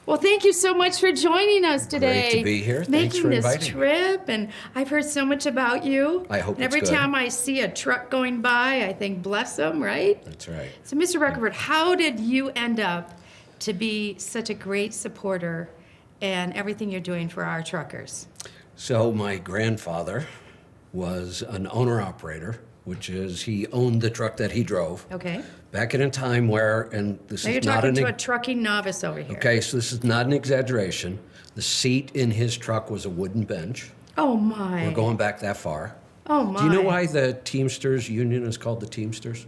Well, thank you so much for joining us today. Great to be here. Thanks for making inviting this me. trip, and I've heard so much about you. I hope and it's every good. time I see a truck going by, I think, bless them, right? That's right. So, Mr. Rutherford, how did you end up to be such a great supporter and everything you're doing for our truckers? So my grandfather was an owner-operator, which is he owned the truck that he drove. Okay. Back in a time where, and this Now you're is not talking an... to a trucking novice over here. Okay, so this is not an exaggeration. The seat in his truck was a wooden bench. Oh, my. We're going back that far. Oh, my. Do you know why the Teamsters Union is called the Teamsters?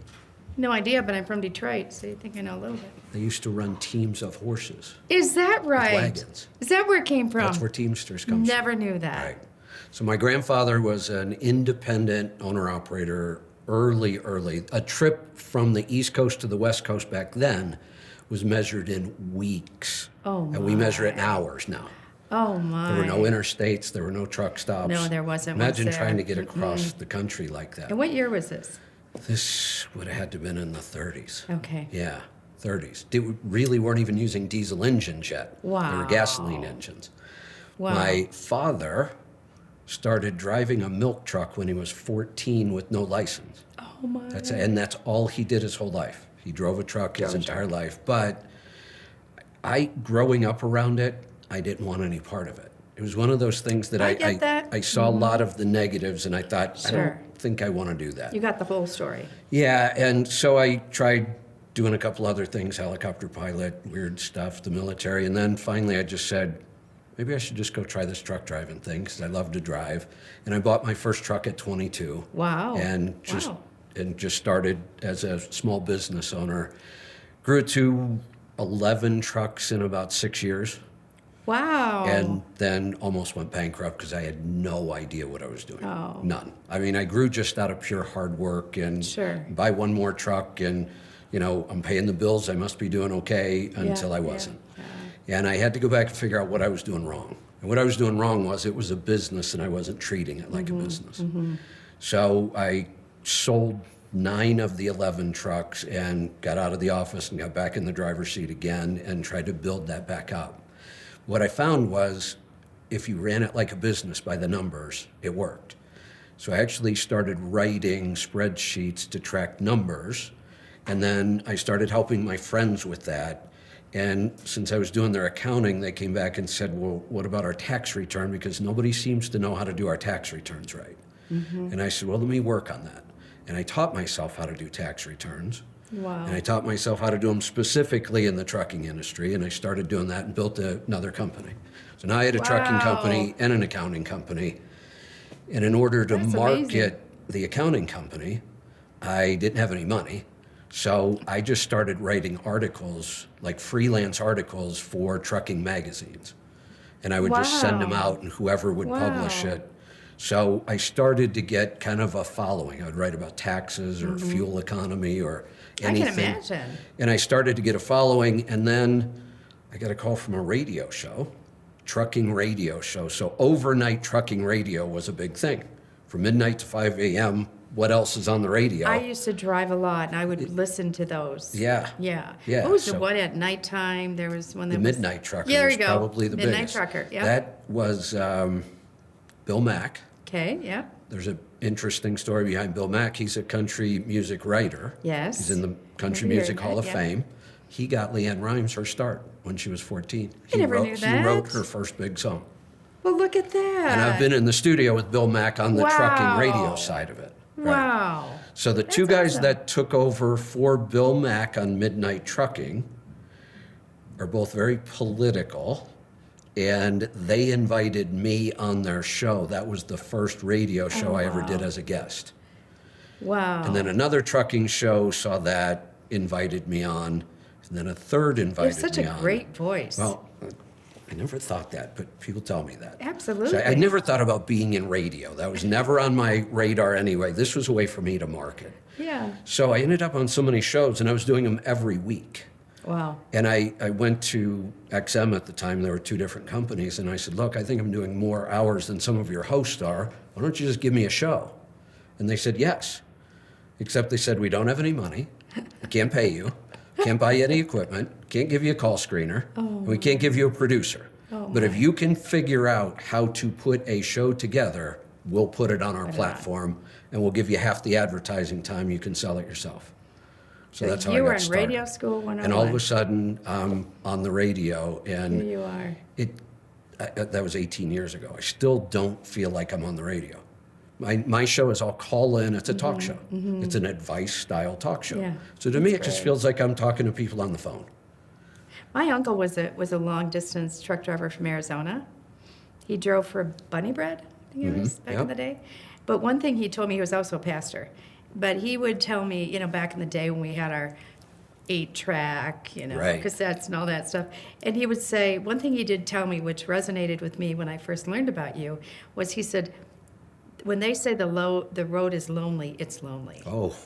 No idea, but I'm from Detroit, so you think I know a little bit. They used to run teams of horses. Is that right? wagons. Is that where it came from? That's where Teamsters comes from. Never knew that. Right. So my grandfather was an independent owner-operator early. A trip from the East Coast to the West Coast back then was measured in weeks. Oh, And we measure it in hours now. Oh, my. There were no interstates, there were no truck stops. No, there wasn't. Imagine was there? trying to get across the country like that. And what year was this? This would have had to have been in the 30s. Okay. Yeah, 30s. They really weren't even using diesel engines yet. They Wow. were gasoline engines. Wow. My father started driving a milk truck when he was 14 with no license. Oh, my. That's all he did his whole life. He drove a truck his entire life. But growing up around it, I didn't want any part of it. It was one of those things that I get that. I saw a lot of the negatives, and I thought, I Sure. don't think I want to do that. You got the whole story. Yeah, and so I tried doing a couple other things, helicopter pilot, weird stuff, the military, and then finally I just said, maybe I should just go try this truck driving thing, because I love to drive. And I bought my first truck at 22. Wow. And just Wow. started as a small business owner. Grew to 11 trucks in about 6 years. Wow. And then almost went bankrupt because I had no idea what I was doing. Oh. None. I mean, I grew just out of pure hard work and Sure. buy one more truck and, I'm paying the bills. I must be doing okay until I wasn't. Yeah. And I had to go back and figure out what I was doing wrong. And what I was doing wrong was it was a business and I wasn't treating it like a business. So I sold 9 of the 11 trucks and got out of the office and got back in the driver's seat again and tried to build that back up. What I found was if you ran it like a business by the numbers, it worked. So I actually started writing spreadsheets to track numbers, and then I started helping my friends with that. And since I was doing their accounting, they came back and said, well, what about our tax return? Because nobody seems to know how to do our tax returns right. And I said, well, let me work on that. And I taught myself how to do tax returns. Wow. And I taught myself how to do them specifically in the trucking industry, and I started doing that and built another company. So now I had a trucking company and an accounting company. And in order to That's market amazing. the accounting company, I didn't have any money. So I just started writing articles, like freelance articles for trucking magazines. And I would just send them out and whoever would publish it. So I started to get kind of a following. I would write about taxes or fuel economy or anything. I can imagine. And I started to get a following, and then I got a call from a radio show, trucking radio show. So overnight trucking radio was a big thing. From midnight to 5 a.m., what else is on the radio? I used to drive a lot, and I would listen to those. Yeah. Yeah. Yeah, What was the so- one at nighttime? There was one that The was... Midnight Trucker Yeah, there was you go. probably the Midnight biggest. Trucker, yeah. That was Bill Mack. Okay, yeah. There's an interesting story behind Bill Mack. He's a country music writer. Yes. He's in the Country Maybe Music heard Hall that, of yeah. Fame. He got Leanne Rimes her start when she was 14. I never knew that. He wrote her first big song. Well, look at that. And I've been in the studio with Bill Mack on the trucking Wow. radio side of it. Right. Wow. So the two That's guys awesome. that took over for Bill Mack on Midnight Trucking are both very political, and they invited me on their show. That was the first radio show I ever did as a guest. Wow. And then another trucking show saw that, invited me on, and then a third You have invited such me a on. great voice. Well, I never thought that, but people tell me that. Absolutely. So I never thought about being in radio. That was never on my radar anyway. This was a way for me to market. Yeah. So I ended up on so many shows, and I was doing them every week. Wow. And I went to XM at the time. There were 2 different companies, and I said, look, I think I'm doing more hours than some of your hosts are. Why don't you just give me a show? And they said, yes. Except they said, we don't have any money. We can't pay you. can't buy you any equipment, can't give you a call screener, and we can't give you a producer. But if you can figure out how to put a show together, we'll put it on our platform, and we'll give you half the advertising time. You can sell it yourself. So that's how I you got were in started. radio school 101. And all of a sudden, I'm on the radio, and Here you are. that was 18 years ago. I still don't feel like I'm on the radio. My show is I'll call in. It's a talk show. It's an advice-style talk show. Yeah, So to me, it that's just great. feels like I'm talking to people on the phone. My uncle was a long-distance truck driver from Arizona. He drove for Bunny Bread, I think it was, back in Yep. the day. But one thing he told me, he was also a pastor, but he would tell me, back in the day when we had our 8-track, Right. cassettes and all that stuff. And he would say, one thing he did tell me, which resonated with me when I first learned about you, was he said, when they say the road is lonely, it's lonely. Oh,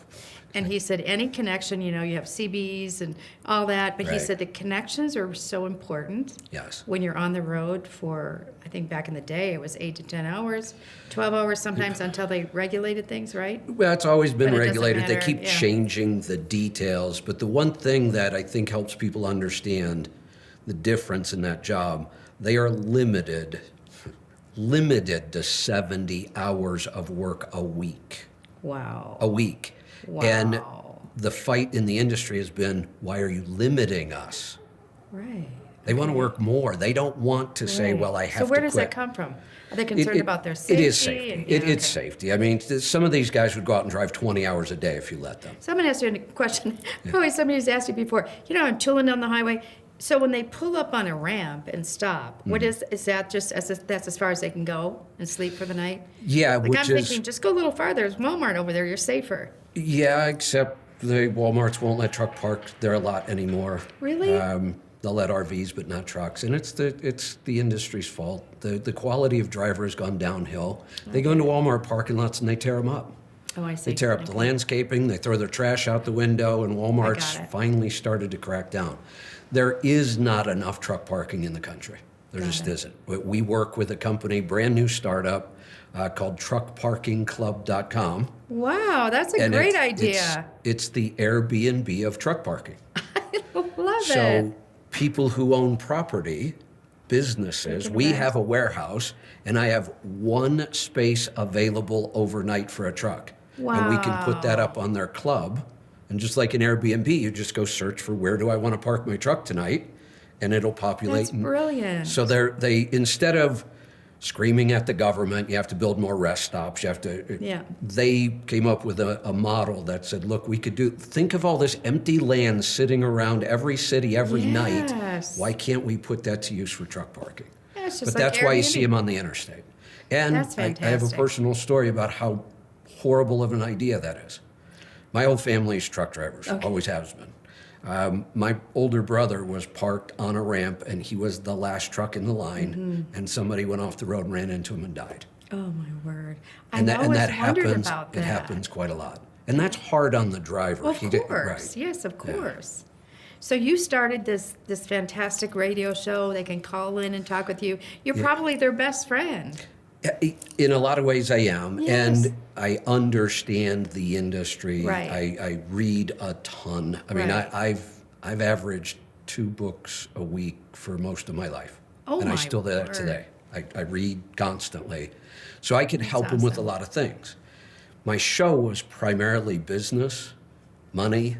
And he said, any connection, you have CBs and all that, but he Right. said the connections are so important yes. when you're on the road for, I think back in the day, it was 8 to 10 hours, 12 hours sometimes until they regulated things, right? Well, it's always been But it doesn't regulated. They matter, keep yeah. changing the details. But the one thing that I think helps people understand the difference in that job, they are limited to 70 hours of work a week. Wow. A week. Wow. And the fight in the industry has been, why are you limiting us? Right. They want to work more. They don't want to say, Right. well, I have to So where quit. does that come from? Are they concerned about their safety? It is safety. And- It's okay. safety. I mean, some of these guys would go out and drive 20 hours a day if you let them. Someone asked you a question, probably somebody's asked you before, I'm tooling down the highway. So when they pull up on a ramp and stop, what is that just, that's as far as they can go and sleep for the night? Yeah, Like which I'm is... thinking, just go a little farther, there's Walmart over there, you're safer. Yeah, except the Walmarts won't let truck park there a lot anymore. Really? They'll let RVs, but not trucks, and it's the industry's fault. The quality of driver has gone downhill. They go into Walmart parking lots and they tear them up. Oh, I see. They tear up the Okay. landscaping. They throw their trash out the window, and Walmart's it. finally started to crack down. There is not enough truck parking in the country. There just isn't. We work with a company, brand new startup, called truckparkingclub.com. Wow, that's a And great it's idea. it's the Airbnb of truck parking. Love it. So people who own property, businesses, can we rent. have a warehouse, and I have one space available overnight for a truck. And we can put that Wow. up on their club. And just like an Airbnb, you just go search for where do I want to park my truck tonight, and it'll populate. That's brilliant. So they instead of screaming at the government, you have to build more rest stops, you have to. Yeah. They came up with a model that said, look, we could think of all this empty land sitting around every city every night. Yes. Why can't we put that to use for truck parking? Yeah, it's just But like that's why you Airbnb. see them on the interstate. And That's I have a fantastic. personal story about how horrible of an idea that is. My whole family is truck drivers, always has been. My older brother was parked on a ramp, and he was the last truck in the line, and somebody went off the road and ran into him and died. Oh, my word. And I always wondered happens. about that. It happens quite a lot, and that's hard on the driver. Of He did- course, right. yes, of course. So you started this fantastic radio show. They can call in and talk with you. You're probably their best friend. In a lot of ways, I am, Yes. and I understand the industry. Right. I read a ton. I mean, Right. I've averaged 2 books a week for most of my life, Oh, and I my still do that word. today. I read constantly, so I can help them with a awesome. lot of things. My show was primarily business, money,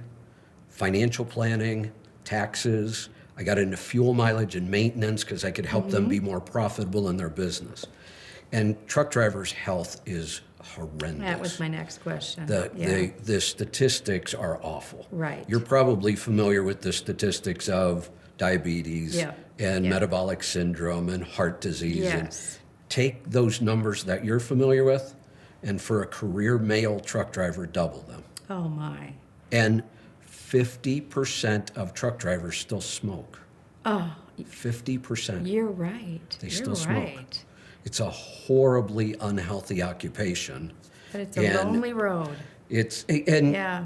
financial planning, taxes. I got into fuel mileage and maintenance because I could help them Mm-hmm. be more profitable in their business. And truck drivers' health is horrendous. That was my next question. The statistics are awful. Right. You're probably familiar with the statistics of diabetes Yeah. and Yeah. metabolic syndrome and heart disease. And Yes. take those numbers that you're familiar with, and for a career male truck driver, double them. Oh, my. And 50% of truck drivers still smoke. Oh, 50%. you're right. They You're still smoke. right. It's a horribly unhealthy occupation. But it's a And lonely road. And Yeah.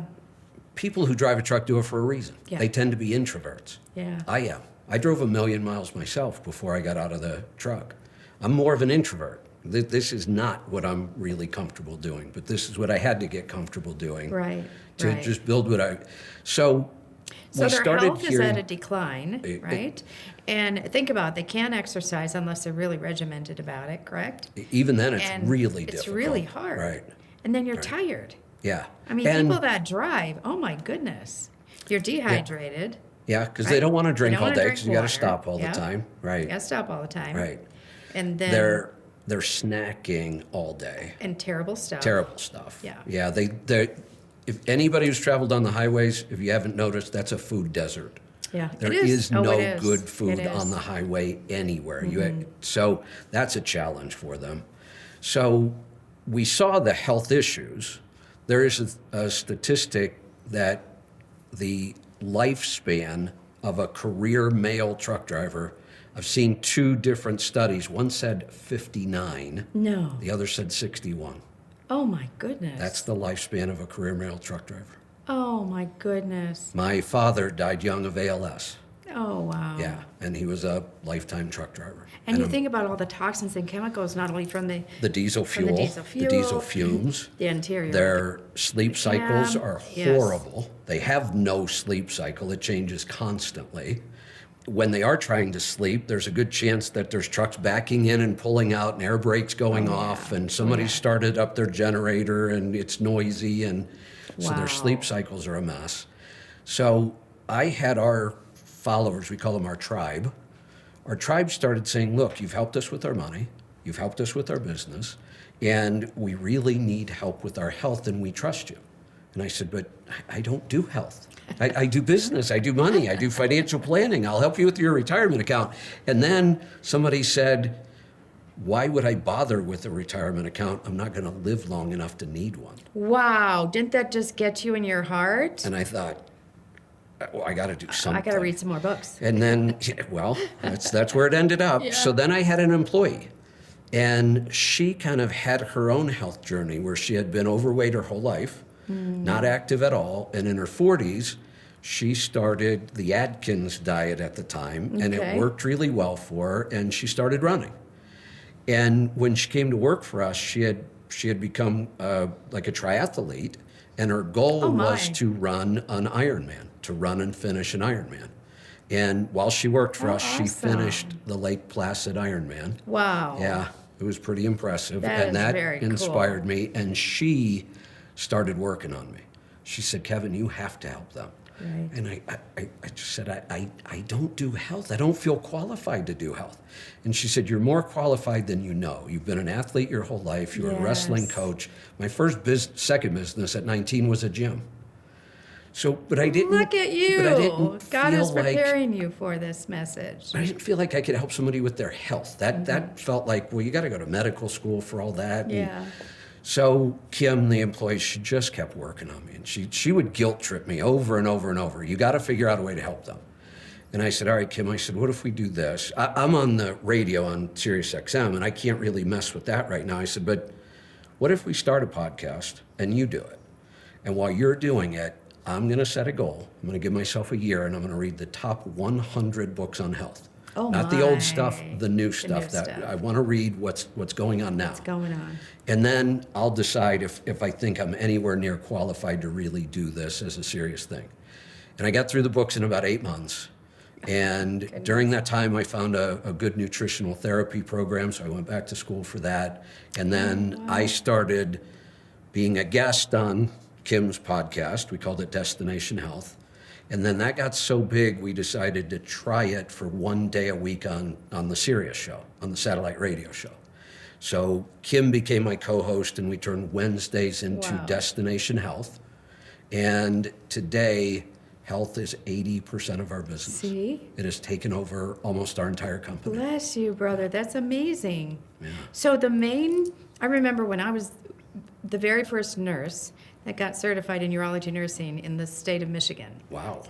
people who drive a truck do it for a reason. Yeah. They tend to be introverts. Yeah. I am. I drove 1,000,000 miles myself before I got out of the truck. I'm more of an introvert. This is not what I'm really comfortable doing, but this is what I had to get comfortable doing. Right. To right. just build what I. So So we their started health is at a hearing, decline, right? And think about it, they can't exercise unless they're really regimented about it, correct? even then it's And really it's difficult. really hard. Right. And then you're tired. Yeah. I mean, And- people that drive, oh my goodness, you're dehydrated. Yeah, because Right. they don't want to They drink don't all wanna day drink because you got to water. stop all Yeah. the time. Right. You gotta stop all the time. Right. And then They're snacking all day. and terrible stuff. Terrible stuff. Yeah. Yeah. They if anybody who's traveled on the highways, if you haven't noticed, that's a food desert. Yeah. There it is Oh, no it is. good food It on is. the highway anywhere. Mm-hmm. So that's a challenge for them. So we saw the health issues. There is a statistic that the lifespan of a career male truck driver, I've seen two different studies. One said 59, No. the other said 61. Oh my goodness. That's the lifespan of a career male truck driver. Oh my goodness. My father died young of ALS. Oh wow. Yeah, and he was a lifetime truck driver. And you I'm- think about all the toxins and chemicals, not only from the the from the diesel fuel, diesel fumes, the interior. their sleep cycles cab, are yes. horrible. They have no sleep cycle. It changes constantly. When they are trying to sleep, there's a good chance that there's trucks backing in and pulling out and air brakes going off and somebody started up their generator and it's noisy and so Wow. their sleep cycles are a mess. So I had our followers, we call them our tribe. Our tribe started saying, look, you've helped us with our money, you've helped us with our business, and we really need help with our health and we trust you. And I said, but I don't do health. I do business, I do money, I do financial planning. I'll help you with your retirement account. And then somebody said, why would I bother with a retirement account? I'm not going to live long enough to need one. Wow, didn't that just get you in your heart? And I thought, well, I got to do something. I got to read some more books. And then, well, that's where it ended up. Yeah. So then I had an employee, and she kind of had her own health journey where she had been overweight her whole life, not active at all, and in her 40s, she started the Atkins diet at the time, and it Okay. worked really well for her, and she started running. And when she came to work for us, she had become like a triathlete, and her goal Oh, my. was to run an Ironman, to run and finish an Ironman. And while she worked for Oh, us, she awesome. finished the Lake Placid Ironman. Wow. Yeah, it was pretty impressive, That and is that very cool. inspired me. And she started working on me. She said, "Kevin, you have to help them." Right. And I just said, I don't do health. I don't feel qualified to do health. And she said, you're more qualified than you know. You've been an athlete your whole life. You're a wrestling Yes. coach. My second business at 19 was a gym. So, but I didn't. Look at you. But I didn't God feel is like, preparing you for this message. I didn't feel like I could help somebody with their health. That felt like, well, you got to go to medical school for all that. And Yeah. so Kim, the employee, she just kept working on me, and she would guilt trip me over and over and over. You got to figure out a way to help them. And I said, all right, Kim, I said, what if we do this? I'm on the radio on Sirius XM, and I can't really mess with that right now. I said, but what if we start a podcast and you do it? And while you're doing it, I'm going to set a goal. I'm going to give myself a year, and I'm going to read the top 100 books on health. Oh, Not the old stuff, my. the new stuff. stuff. I want to read what's going on now. What's going on? And then I'll decide if I think I'm anywhere near qualified to really do this as a serious thing. And I got through the books in about 8 months. And during that time, I found a good nutritional therapy program, so I went back to school for that. And then I started being a guest on Kim's podcast. We called it Destination Health. And then that got so big, we decided to try it for one day a week on the Sirius show, on the satellite radio show. So Kim became my co-host, and we turned Wednesdays into Wow. Destination Health. And today, health is 80% of our business. See? It has taken over almost our entire company. Bless you, brother. That's amazing. Yeah. So I remember when I was the very first nurse that got certified in urology nursing in the state of Michigan. Wow.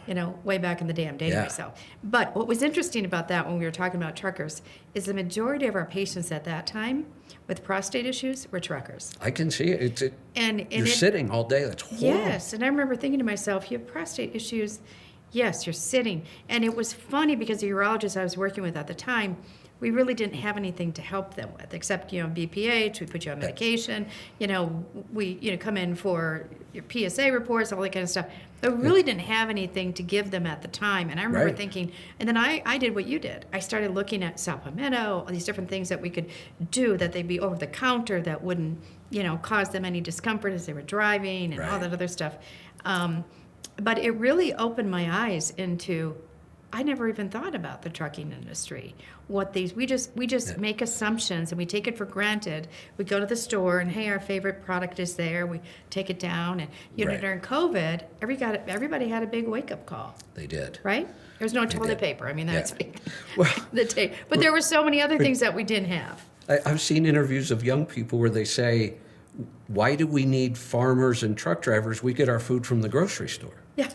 Way back in the day, I'm dating Yeah. myself. But what was interesting about that when we were talking about truckers is the majority of our patients at that time with prostate issues were truckers. I can see it. And You're it, sitting all day. That's horrible. yes, and I remember thinking to myself, you have prostate issues, Yes, you're sitting. And it was funny because the urologist I was working with at the time, we really didn't have anything to help them with, except, BPH, we put you on medication, we, come in for your PSA reports, all that kind of stuff. But we really didn't have anything to give them at the time. And I remember Right. thinking, and then I did what you did. I started looking at Salpamento, all these different things that we could do that they'd be over the counter that wouldn't, cause them any discomfort as they were driving and all Right. that other stuff. But it really opened my eyes into, I never even thought about the trucking industry. We just make assumptions and we take it for granted. We go to the store and, hey, our favorite product is there. We take it down. And Right. during COVID, everybody had a big wake up call, They did. right? There was no toilet did. paper. I mean, that's Well, the tape. But there were so many other things that we didn't have. I've seen interviews of young people where they say, why do we need farmers and truck drivers? We get our food from the grocery store. Yeah.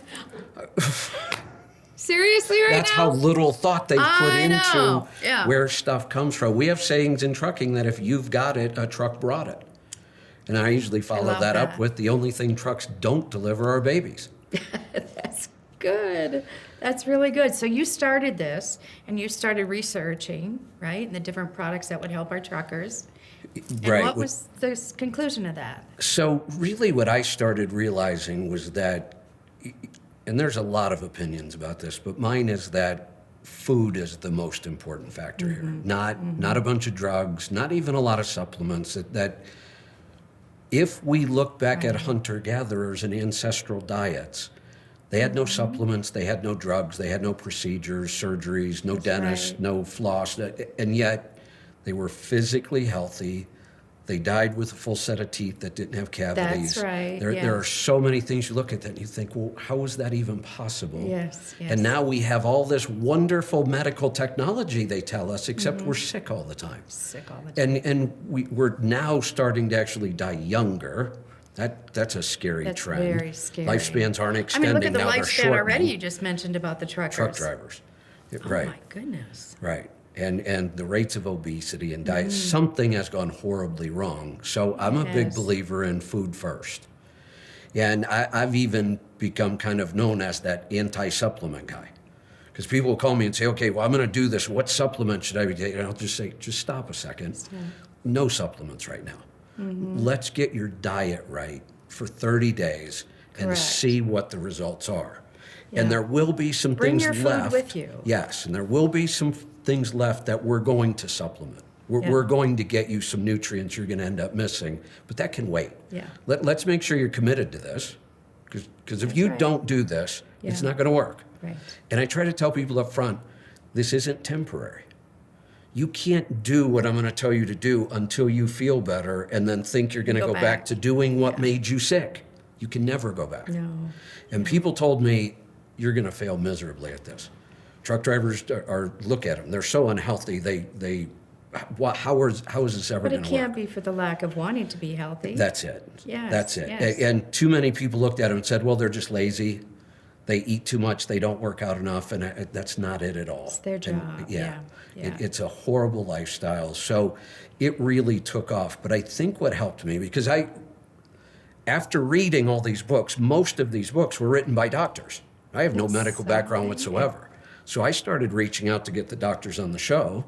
Seriously, right That's now? how little thought they put I into know. Yeah. where stuff comes from. We have sayings in trucking that if you've got it, a truck brought it. And I usually follow love that up that. with the only thing trucks don't deliver are babies. That's good. That's really good. So you started this and you started researching, right? And the different products that would help our truckers. And Right. what was the conclusion of that? So really what I started realizing was that, and there's a lot of opinions about this, but mine is that food is the most important factor here. Not a bunch of drugs, not even a lot of supplements. That if we look back at hunter-gatherers and ancestral diets, they had no supplements, they had no drugs, they had no procedures, surgeries, no dentists, right. no floss, and yet they were physically healthy. They died with a full set of teeth that didn't have cavities. That's right, There are yes. so many things you look at that and you think, well, how is that even possible? Yes, yes. And now we have all this wonderful medical technology, they tell us, except we're sick all the time. Sick all the time. And we're now starting to actually die younger. That's a scary That's trend. very scary. Lifespans aren't I extending, mean, look at the now they're lifespan already shortening. you just mentioned about the truckers. Truck drivers. Oh Right. my goodness. Right. And the rates of obesity and diet, something has gone horribly wrong. So I'm a big Yes. believer in food first. And I've even become kind of known as that anti-supplement guy. Because people will call me and say, okay, well, I'm going to do this. What supplement should I be taking? And I'll just say, just stop a second. No supplements right now. Let's get your diet right for 30 days and Correct. see what the results are. Yeah. And there will be some Bring things your food left. with you. Yes, and there will be some things left that we're going to supplement. Yeah. We're going to get you some nutrients you're going to end up missing, but that can wait. Yeah. Let's make sure you're committed to this, because if you right. don't do this, it's Yeah. not going to work. Right. And I try to tell people up front, this isn't temporary. You can't do what I'm going to tell you to do until you feel better and then think you're going to Go go back. back to doing what Yeah. made you sick. You can never go back. No. And people told me, you're going to fail miserably at this. Truck drivers are look at them. They're so unhealthy. How is this ever But going it to work? can't be for the lack of wanting to be healthy. That's it. Yes, That's it. yes. And too many people looked at them and said, well, they're just lazy. They eat too much. They don't work out enough. And that's not it at all. It's their job. And, Yeah. It's a horrible lifestyle. So it really took off. But I think what helped me, because after reading all these books, most of these books were written by doctors. I have no medical background whatsoever. So I started reaching out to get the doctors on the show,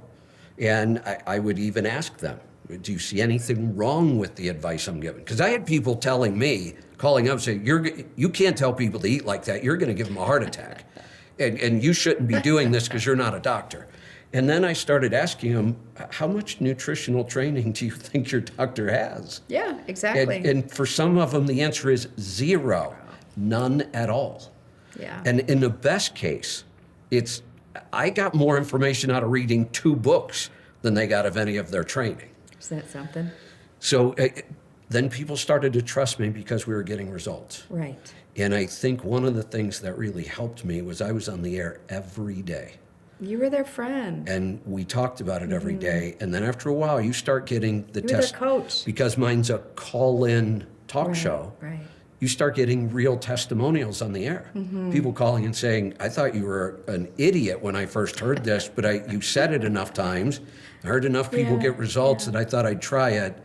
and I would even ask them, do you see anything wrong with the advice I'm giving? Because I had people telling me, calling up, saying, you can't tell people to eat like that. You're going to give them a heart attack. And you shouldn't be doing this because you're not a doctor. And then I started asking them, how much nutritional training do you think your doctor has? Yeah, exactly. And for some of them, the answer is zero, none at all. Yeah. And in the best case, I got more information out of reading 2 books than they got of any of their training. Is that something? So then people started to trust me because we were getting results. Right. And I think one of the things that really helped me was I was on the air every day. You were their friend. And we talked about it every day. And then after a while, you start getting the You were their test. coach. Because mine's a call-in talk Right, show. right. You start getting real testimonials on the air. People calling and saying, I thought you were an idiot when I first heard this, but you said it enough times. I heard enough people Yeah, get results yeah. that I thought I'd try it.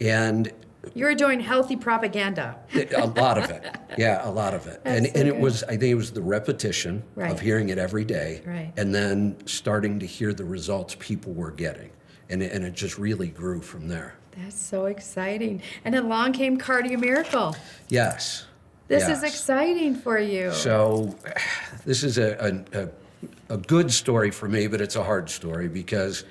And You were doing healthy propaganda. A lot of it. Yeah, a lot of it. That's so and it good. was, I think it was the repetition Right. of hearing it every day. Right. And then starting to hear the results people were getting. And it just really grew from there. That's so exciting. And along came Cardio Miracle. Yes. This is yes. exciting for you. So this is a good story for me, but it's a hard story because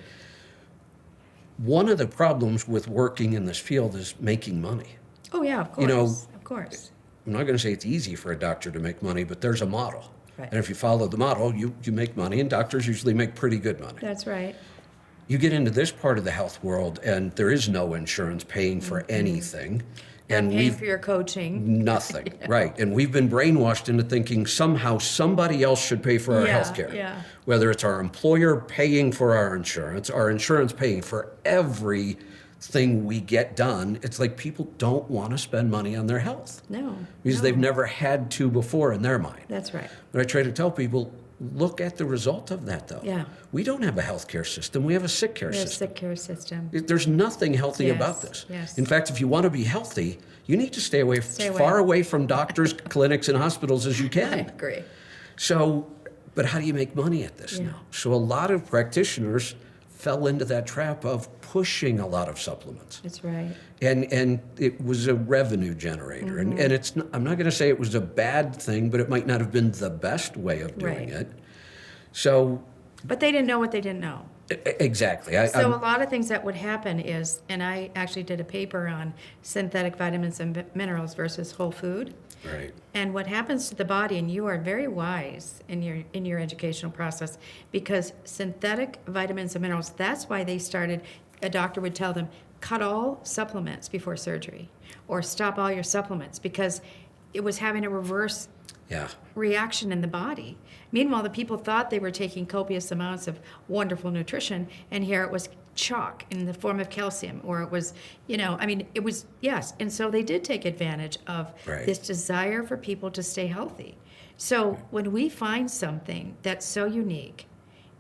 one of the problems with working in this field is making money. Oh, yeah, of course. You know, of course. I'm not going to say it's easy for a doctor to make money, but there's a model. Right. And if you follow the model, you make money, and doctors usually make pretty good money. That's right. You get into this part of the health world, and there is no insurance paying for anything. And Paying we've for your coaching. nothing, right? And we've been brainwashed into thinking somehow somebody else should pay for our Yeah, health care. yeah. Whether it's our employer paying for our insurance paying for everything we get done. It's like people don't want to spend money on their health No. because no. they've never had to before in their mind. That's right. But I try to tell people, look at the result of that, though. Yeah. We don't have a healthcare system. We have a sick care We have a system. sick care system. There's nothing healthy Yes, about this. yes. In fact, if you want to be healthy, you need to stay away, Stay away. far away from doctors, clinics, and hospitals as you I can. agree. So, but how do you make money at this Yeah. now? So a lot of practitioners fell into that trap of pushing a lot of supplements. That's right. And it was a revenue generator. Mm-hmm. And it's not, I'm not going to say it was a bad thing, but it might not have been the best way of doing Right. it. So But they didn't know what they didn't know. exactly. So a lot of things that would happen is, and I actually did a paper on synthetic vitamins and minerals versus whole food. Right. And what happens to the body, and you are very wise in your educational process, because synthetic vitamins and minerals, that's why they started, a doctor would tell them, cut all supplements before surgery, or stop all your supplements, because it was having a reverse Yeah. reaction in the body. Meanwhile, the people thought they were taking copious amounts of wonderful nutrition, and here it was chalk in the form of calcium, or it was, it was, yes. And so they did take advantage of Right. this desire for people to stay healthy. So when we find something that's so unique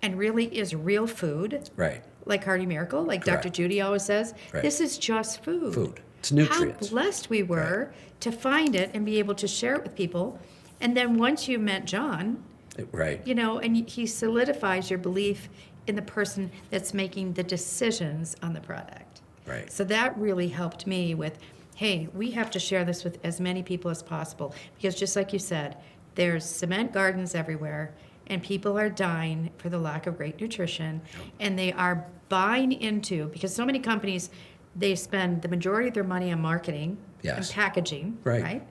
and really is real food, Right. like Cardi Miracle, like Dr. Correct. Judy always says, Right. this is just food. Food. It's nutrients. How blessed we were to find it and be able to share it with people. And then once you met John, Right. and he solidifies your belief in the person that's making the decisions on the product. Right. So that really helped me with, hey, we have to share this with as many people as possible. Because just like you said, there's cement gardens everywhere, and people are dying for the lack of great nutrition. And they are buying into, because so many companies, they spend the majority of their money on marketing Yes. and packaging, Right.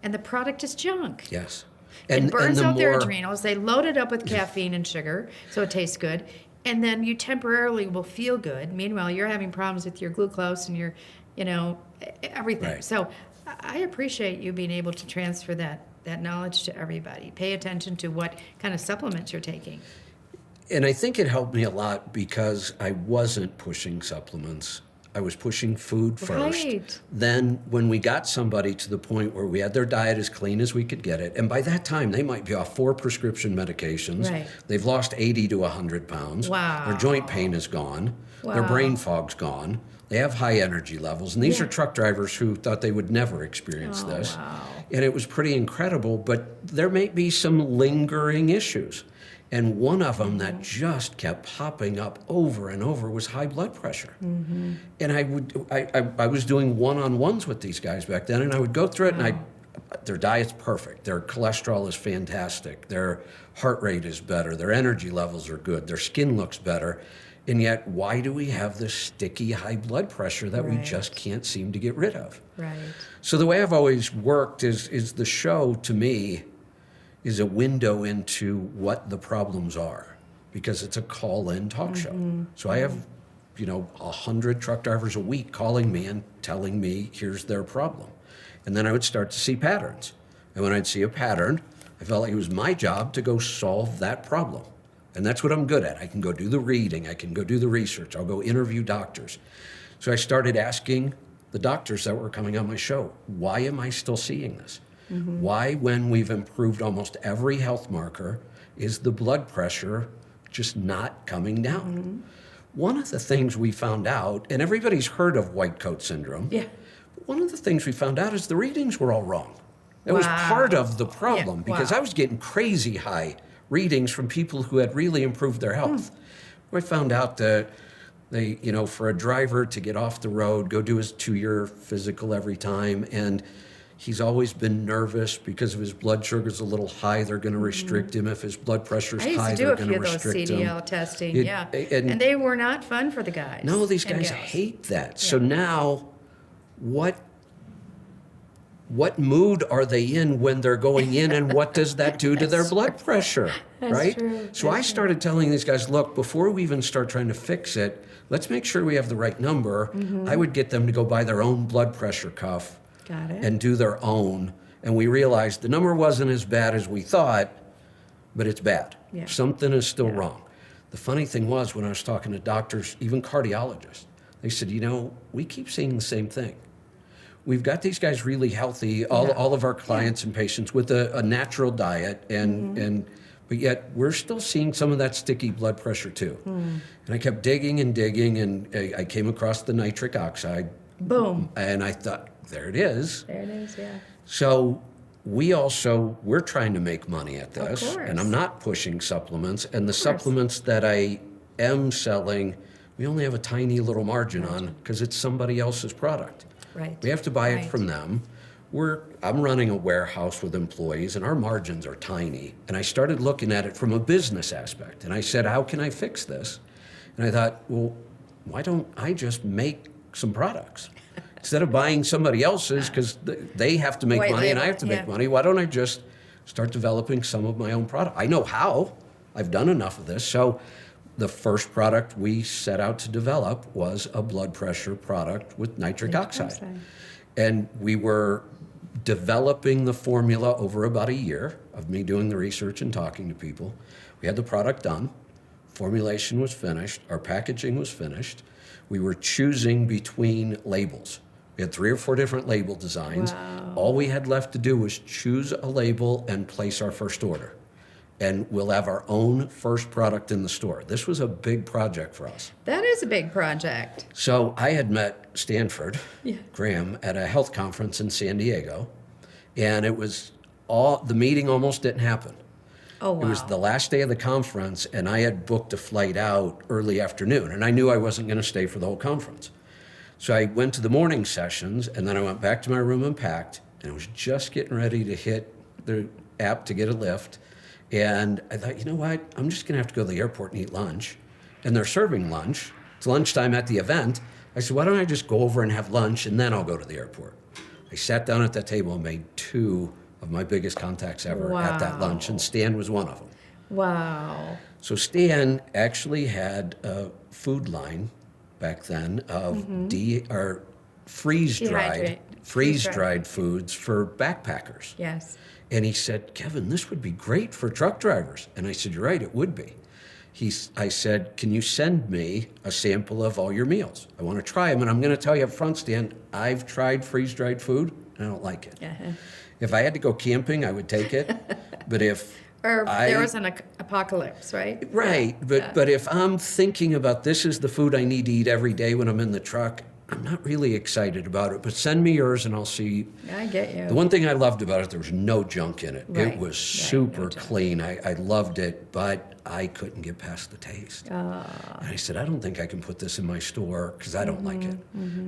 And the product is junk. Yes. It burns the out their more- adrenals. They load it up with caffeine and sugar, so it tastes good. And then you temporarily will feel good. Meanwhile, you're having problems with your glucose and your, everything. Right. So I appreciate you being able to transfer that knowledge to everybody. Pay attention to what kind of supplements you're taking. And I think it helped me a lot because I wasn't pushing supplements. I was pushing food first. Right. Then when we got somebody to the point where we had their diet as clean as we could get it, and by that time they might be off 4 prescription medications. Right. They've lost 80 to 100 pounds. Wow. Their joint pain is gone. Their Wow. brain fog's gone. They have high energy levels. And these Yeah. are truck drivers who thought they would never experience Oh, this. wow. And it was pretty incredible, but there may be some lingering issues. And one of them that just kept popping up over and over was high blood pressure. Mm-hmm. And I was doing one-on-ones with these guys back then, and I would go through it, and their diet's perfect. Their cholesterol is fantastic. Their heart rate is better. Their energy levels are good. Their skin looks better. And yet, why do we have this sticky high blood pressure that we Right. just can't seem to get rid of? Right. So the way I've always worked is the show, to me, is a window into what the problems are, because it's a call-in talk show. So I have, 100 truck drivers a week calling me and telling me here's their problem. And then I would start to see patterns. And when I'd see a pattern, I felt like it was my job to go solve that problem. And that's what I'm good at. I can go do the reading. I can go do the research. I'll go interview doctors. So I started asking the doctors that were coming on my show, why am I still seeing this? Why, when we've improved almost every health marker, is the blood pressure just not coming down? One of the things we found out, and everybody's heard of white coat syndrome. Yeah. one of the things we found out is the readings were all wrong. It was Wow. part of the problem Yeah, because wow. I was getting crazy high readings from people who had really improved their health. I found out that they, for a driver to get off the road, go do his 2-year physical every time, and he's always been nervous because if his blood sugar's a little high, they're going to restrict him. If his blood pressure's I used high, to do they're a going few to of those restrict him. CDL testing, It- yeah. and- And they were not fun for the guys. No, these and guys gals. hate that. So now, what mood are they in when they're going in, and what does that do to their blood pressure? That's right? true. So I started telling these guys, look, before we even start trying to fix it, let's make sure we have the right number. I would get them to go buy their own blood pressure cuff Got it. and do their own. And we realized the number wasn't as bad as we thought, but it's bad. Yeah. Something is still wrong. The funny thing was when I was talking to doctors, even cardiologists, they said, we keep seeing the same thing. We've got these guys really healthy, all of our clients and patients with a natural diet, but yet we're still seeing some of that sticky blood pressure too. And I kept digging and digging, and I came across the nitric oxide. Boom. And I thought, there it is. There it is, yeah. So we're trying to make money at this, course. and I'm not pushing supplements. And the supplements that I am selling, we only have a tiny little margin on because it's somebody else's product. Right. We have to buy it Right. from them. I'm running a warehouse with employees, and our margins are tiny. And I started looking at it from a business aspect. And I said, how can I fix this? And I thought, well, why don't I just make some products? Instead of buying somebody else's, because they have to make White money and I label, have to make yeah. money, why don't I just start developing some of my own product? I know how. I've done enough of this. So the first product we set out to develop was a blood pressure product with nitric oxide. And we were developing the formula over about a year of me doing the research and talking to people. We had the product done. Formulation was finished. Our packaging was finished. We were choosing between labels. We had 3 or 4 different label designs. Wow. All we had left to do was choose a label and place our first order. And we'll have our own first product in the store. This was a big project for us. That is a big project. So I had met Stanford Graham at a health conference in San Diego, and the meeting almost didn't happen. Oh, wow. It was the last day of the conference, and I had booked a flight out early afternoon, and I knew I wasn't going to stay for the whole conference. So I went to the morning sessions, and then I went back to my room and packed, and I was just getting ready to hit the app to get a lift. And I thought, you know what? I'm just going to have to go to the airport and eat lunch. And they're serving lunch. It's lunchtime at the event. I said, why don't I just go over and have lunch, and then I'll go to the airport. I sat down at that table and made 2 of my biggest contacts ever at that lunch, and Stan was one of them. Wow. So Stan actually had a food line back then of freeze-dried foods for backpackers. Yes. And he said, Kevin, this would be great for truck drivers. And I said, you're right, it would be. I said, can you send me a sample of all your meals? I want to try them, and I'm going to tell you up front, Stan, I've tried freeze-dried food, and I don't like it. Uh-huh. If I had to go camping, I would take it. But if Or there was an apocalypse, right? Right, but if I'm thinking about this is the food I need to eat every day when I'm in the truck, I'm not really excited about it. But send me yours and I'll see. I get you. The one thing I loved about it, there was no junk in it. Right, It was right, super no junk. clean. I loved it, but I couldn't get past the taste. And I said, I don't think I can put this in my store because I don't like it.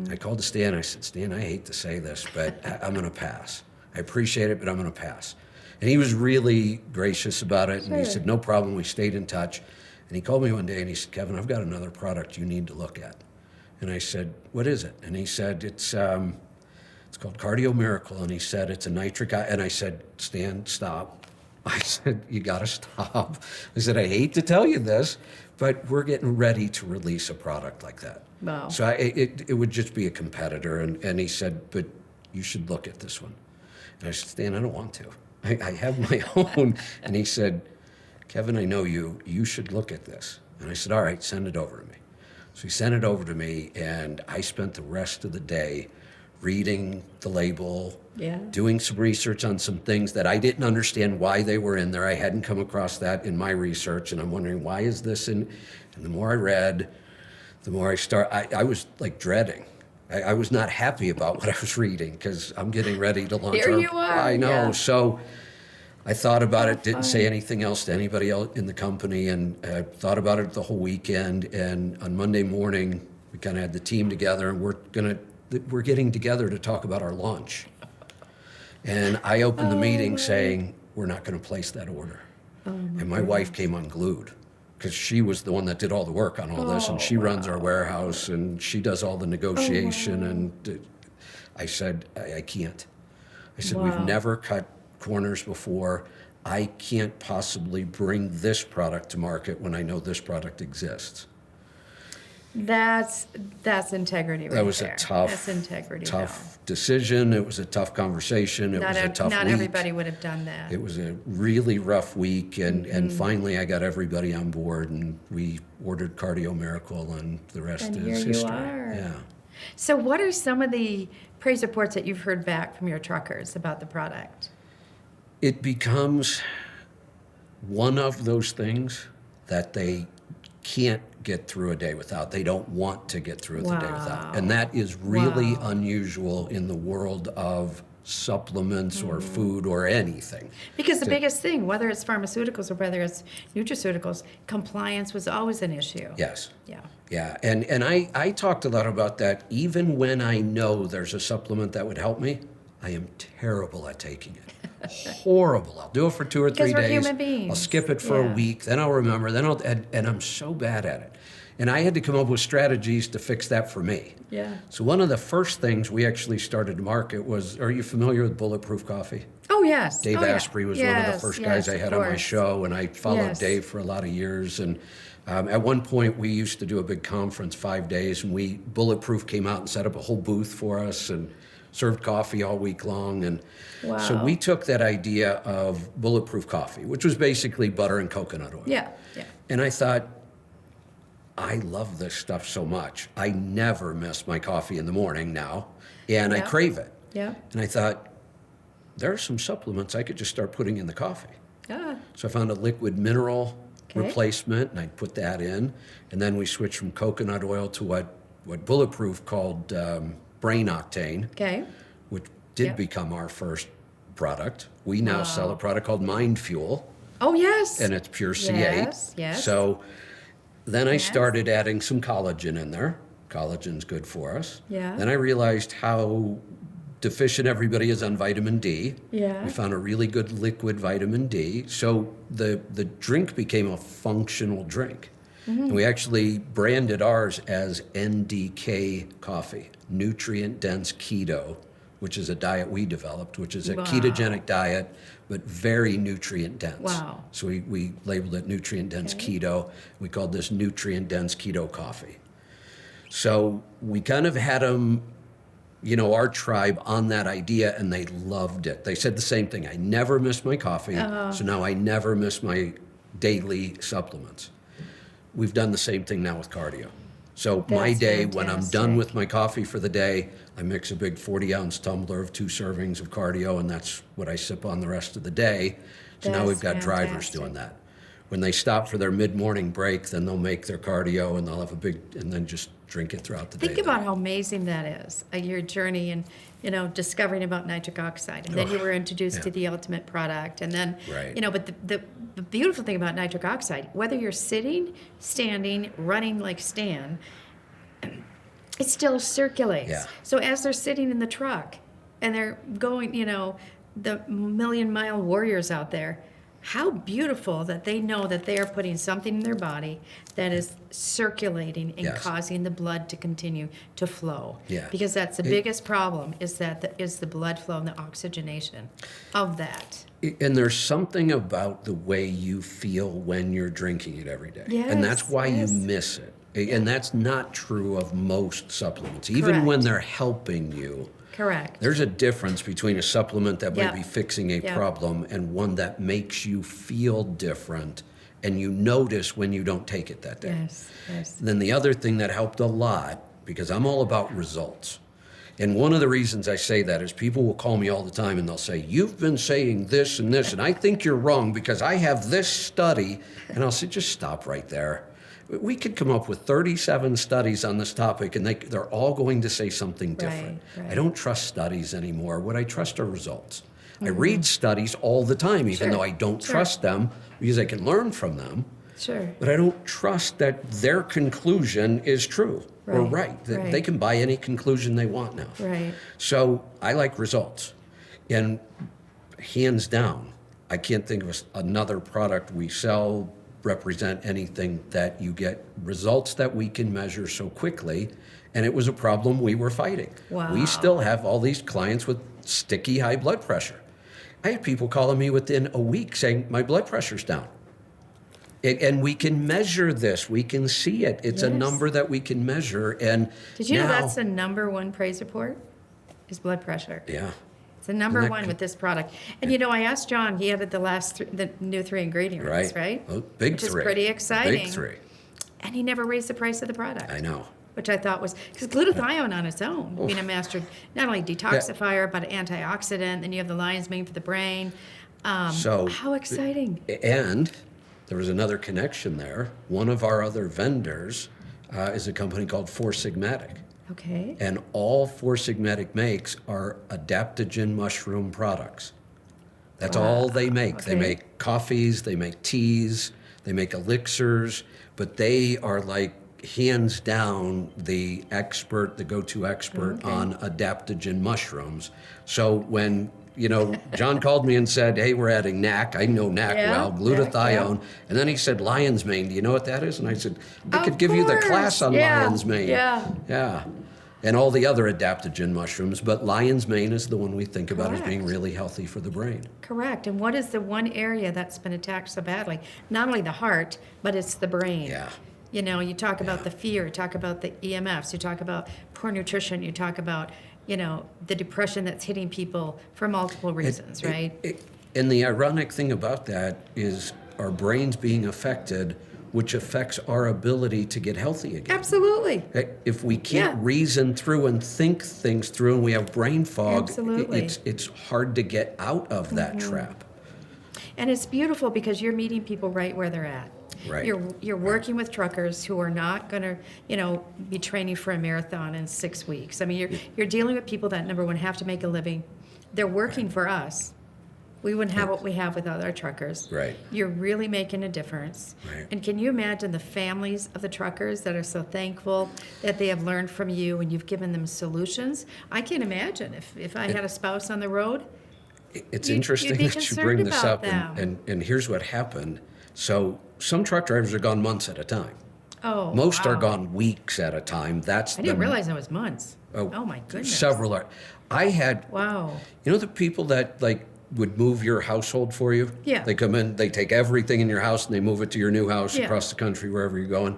I called Stan. I said, Stan, I hate to say this, but I'm going to pass. I appreciate it, but I'm going to pass. And he was really gracious about it. And he said, no problem. We stayed in touch. And he called me one day and he said, Kevin, I've got another product you need to look at. And I said, what is it? And he said, it's called Cardio Miracle. And he said, it's a nitric. And I said, Stan, stop. I said, you got to stop. I said, I hate to tell you this, but we're getting ready to release a product like that. Wow. So it would just be a competitor. And he said, but you should look at this one. And I said, Stan, I don't want to. I have my own. And he said, Kevin, I know you. You should look at this. And I said, all right, send it over to me. So he sent it over to me, and I spent the rest of the day reading the label, doing some research on some things that I didn't understand why they were in there. I hadn't come across that in my research, and I'm wondering, why is this in? And the more I read, the more I was like dreading. I was not happy about what I was reading because I'm getting ready to launch Here you are, I know. yeah. So I thought about How it, didn't say anything else to anybody else in the company, and I thought about it the whole weekend. And on Monday morning, we kind of had the team together, and we're getting together to talk about our launch. And I opened the meeting saying, we're not going to place that order. And my wife came unglued because she was the one that did all the work on all this, and she runs our warehouse, and she does all the negotiation. And I said, I can't. I said, we've never cut corners before. I can't possibly bring this product to market when I know this product exists. That's integrity right there. That was a That's integrity. tough decision. It was a tough conversation. It was a tough week. Not everybody would have done that. It was a really rough week, and finally I got everybody on board, and we ordered Cardio Miracle, and the rest is history. Are. Yeah. So what are some of the praise reports that you've heard back from your truckers about the product? It becomes one of those things that they can't get through a day without. They don't want to get through the day without. And that is really unusual in the world of supplements or food or anything. Because the biggest thing, whether it's pharmaceuticals or whether it's nutraceuticals, compliance was always an issue. Yes. Yeah. Yeah, and I talked a lot about that. Even when I know there's a supplement that would help me, I am terrible at taking it. Horrible. I'll do it for 2 or 3 days. Because we're human beings. I'll skip it for a week, then I'll remember, and I'm so bad at it. And I had to come up with strategies to fix that for me. Yeah. So one of the first things we actually started to market was, are you familiar with Bulletproof Coffee? Oh, yes. Dave Asprey was one of the first guys I had on my show, and I followed Dave for a lot of years. And at one point, we used to do a big conference, 5 days, and Bulletproof came out and set up a whole booth for us and served coffee all week long. And so we took that idea of Bulletproof Coffee, which was basically butter and coconut oil. Yeah. And I thought, I love this stuff so much. I never miss my coffee in the morning now, and I crave it. Yeah. And I thought, there are some supplements I could just start putting in the coffee. So I found a liquid mineral replacement, and I put that in. And then we switched from coconut oil to what Bulletproof called Brain Octane, which did become our first product. We now sell a product called Mind Fuel. Oh, yes. And it's pure C8. Yes. So then I started adding some collagen in there. Collagen's good for us. Yeah. Then I realized how deficient everybody is on vitamin D. Yeah. We found a really good liquid vitamin D. So the drink became a functional drink. And we actually branded ours as NDK coffee, nutrient dense keto, which is a diet we developed, which is a ketogenic diet, but very nutrient dense. Wow. So we labeled it nutrient dense keto. We called this nutrient dense keto coffee. So we kind of had them, our tribe on that idea, and they loved it. They said the same thing. I never miss my coffee, so now I never miss my daily supplements. We've done the same thing now with cardio. So my day, when I'm done with my coffee for the day, I mix a big 40-ounce tumbler of 2 servings of cardio, and that's what I sip on the rest of the day. So now we've got drivers doing that. When they stop for their mid-morning break, then they'll make their cardio, and they'll have and then just drink it throughout the day. Think about how amazing that is, your journey and, discovering about nitric oxide. And then you were introduced to the ultimate product. And then, but the beautiful thing about nitric oxide, whether you're sitting, standing, running like Stan, it still circulates. Yeah. So as they're sitting in the truck and they're going, the million-mile warriors out there, how beautiful that they know that they are putting something in their body that is circulating and causing the blood to continue to flow. Yeah. Because that's the biggest problem is the blood flow and the oxygenation of that. And there's something about the way you feel when you're drinking it every day. Yes, and that's why you miss it. And that's not true of most supplements. Even Correct. when they're helping you, Correct. there's a difference between a supplement that might be fixing a Yeah. problem and one that makes you feel different and you notice when you don't take it that day. Yes. Then the other thing that helped a lot, because I'm all about results. And one of the reasons I say that is people will call me all the time and they'll say, you've been saying this and this, and I think you're wrong because I have this study. And I'll say, just stop right there. We could come up with 37 studies on this topic, and they're all going to say something different. Right. I don't trust studies anymore. What I trust are results. I read studies all the time, even Sure. though I don't Sure. trust them, because I can learn from them. Sure. But I don't trust that their conclusion is true or right. Right. They can buy any conclusion they want now. Right. So I like results. And hands down, I can't think of another product we sell, represent anything that you get results that we can measure so quickly. And it was a problem we were fighting. Wow. We still have all these clients with sticky high blood pressure. I had people calling me within a week saying, my blood pressure's down. And we can measure this. We can see it. It's a Yes. number that we can measure. And Did you know now- that's the number one praise report? Is blood pressure. Yeah. It's the number Isn't that one co- with this product. And I asked John, he added the new 3 ingredients, right? Well, big Which three. is pretty exciting. Big three. And he never raised the price of the product. I know. Which I thought was, because glutathione on its own, being a master, not only detoxifier, but antioxidant, then you have the lion's mane for the brain. So- How exciting. And there was another connection there. One of our other vendors is a company called Four Sigmatic. Okay. And all Four Sigmatic makes are adaptogen mushroom products. That's all they make. They Okay. make coffees, they make teas, they make elixirs, but they are like hands down the expert, the go-to expert on adaptogen mushrooms. So when John called me and said, hey, we're adding NAC. I know NAC Yeah, well, glutathione. And then he said, lion's mane. Do you know what that is? And I said, I Of could give you the course. class on Yeah, lion's mane. yeah. And all the other adaptogen mushrooms. But lion's mane is the one we think about as being Correct. really healthy for the brain. Correct. And what is the one area that's been attacked so badly? Not only the heart, but it's the brain. Yeah. You talk about the fear, you talk about the EMFs, you talk about poor nutrition, you talk about, the depression that's hitting people for multiple reasons, right? And the ironic thing about that is our brains being affected, which affects our ability to get healthy again. Absolutely. If we can't Yeah. reason through and think things through and we have brain fog, Absolutely. it's hard to get out of that trap. And it's beautiful because you're meeting people right where they're at. Right. You're working with truckers who are not going to, be training for a marathon in 6 weeks. I mean, you're dealing with people that, number one, have to make a living. They're working for us. We wouldn't have what we have without our truckers. Right. You're really making a difference. Right. And can you imagine the families of the truckers that are so thankful that they have learned from you and you've given them solutions? I can't imagine if I had a spouse on the road. It's You'd interesting be that you bring concerned this about up, them. and here's what happened. So some truck drivers are gone months at a time. Oh, Most are wow. gone weeks at a time. That's I didn't realize it was months. Oh, Oh my goodness. Several are. I had, Wow. the people that would move your household for you? Yeah. They come in, they take everything in your house and they move it to your new house Yeah. across the country, wherever you're going.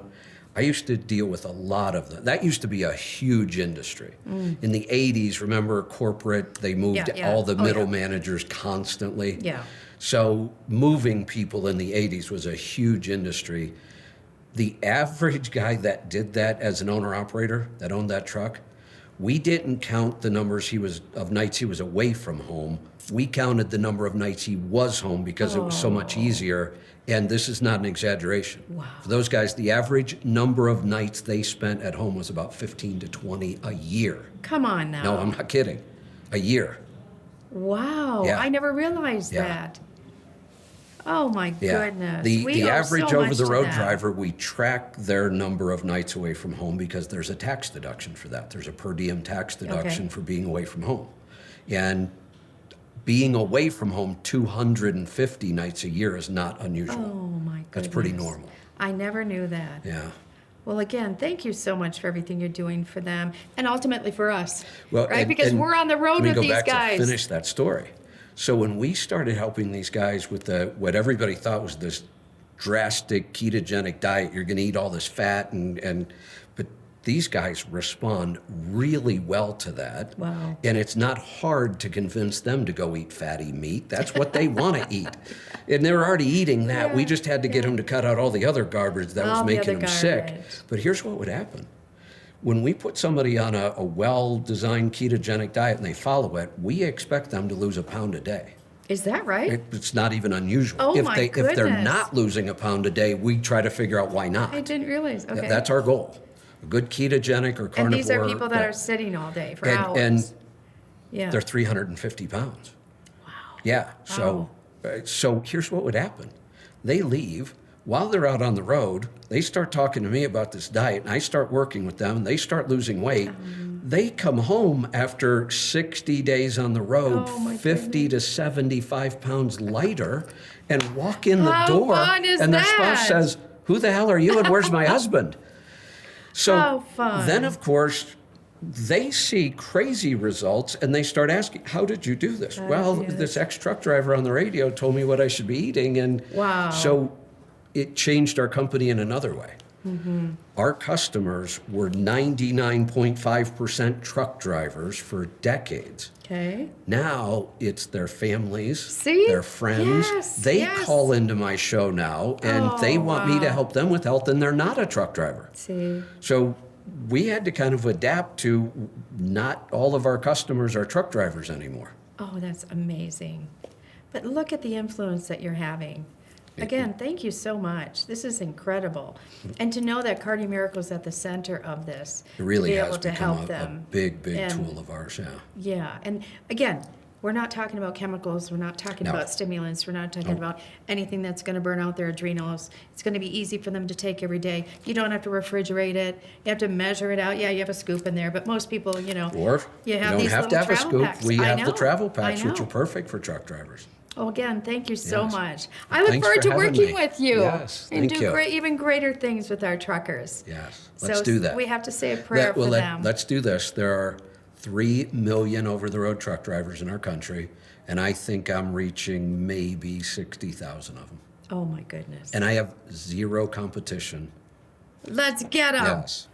I used to deal with a lot of them. That used to be a huge industry. In the 80s, remember corporate, they moved Yeah. all the Oh, middle yeah. managers constantly. Yeah. So moving people in the 80s was a huge industry. The average guy that did that as an owner-operator, that owned that truck, we didn't count the numbers of nights he was away from home. We counted the number of nights he was home because it was so much easier. And this is not an exaggeration. Wow. For those guys, the average number of nights they spent at home was about 15 to 20 a year. Come on now. No, I'm not kidding. A year. Wow. Yeah. I never realized Yeah. that. Oh my Yeah. goodness. The We owe average so much over the to road them. driver, we track their number of nights away from home because there's a tax deduction for that. There's a per diem tax deduction for being away from home. And being away from home 250 nights a year is not unusual. Oh my goodness. That's pretty normal. I never knew that. Yeah. Well, again, thank you so much for everything you're doing for them and ultimately for us. Well, right? and- Because and we're on the road let me with go these back guys. To finish that story. So when we started helping these guys with what everybody thought was this drastic ketogenic diet, you're going to eat all this fat but these guys respond really well to that. Wow. And it's not hard to convince them to go eat fatty meat. That's what they want to eat. And they're already eating that. We just had to get them to cut out all the other garbage that was All the making other them sick. garbage. But here's what would happen. When we put somebody on a well-designed ketogenic diet and they follow it, we expect them to lose a pound a day. Is that right? It's not even unusual. Oh, if my if they're goodness. not losing a pound a day, we try to figure out why not. I didn't realize. Okay. That's our goal. A good ketogenic or carnivore. And these are people that are sitting all day for hours. And yeah. they're 350 pounds. Wow. Yeah. So here's what would happen. They leave. While they're out on the road, they start talking to me about this diet, and I start working with them, and they start losing weight. They come home after 60 days on the road, 50 to 75 pounds lighter, and walk in the door, and their spouse says, "Who the hell are you, and where's my husband?" So How fun. then, of course, they see crazy results, and they start asking, "How did you do this?" This ex-truck driver on the radio told me what I should be eating, and so it changed our company in another way. Our customers were 99.5% truck drivers for decades. Okay. Now it's their families, See? their friends. Yes, They yes. call into my show now, and they want me to help them with health, and they're not a truck driver. See. So we had to kind of adapt to not all of our customers are truck drivers anymore. Oh, that's amazing. But look at the influence that you're having. Again, thank you so much. This is incredible. And to know that Cardio Miracle is at the center of this. It really to be has able to become help a them. big And- tool of ours, yeah. Yeah. And again, we're not talking about chemicals. We're not talking No. about stimulants. We're not talking about anything that's going to burn out their adrenals. It's going to be easy for them to take every day. You don't have to refrigerate it. You have to measure it out. Yeah, you have a scoop in there, but most people, Or you you have don't these have to little have a travel scoop. packs. We I have the know. travel I packs, which know. are perfect for truck drivers. Oh, again, thank you so Yes. much. I look Thanks forward for to having working me. with you Yes, and thank do you. even greater things with our truckers. Yes, let's do that. We have to say a prayer for them. Let's do this. There are 3 million over-the-road truck drivers in our country, and I think I'm reaching maybe 60,000 of them. Oh, my goodness. And I have zero competition. Let's get them. Yes.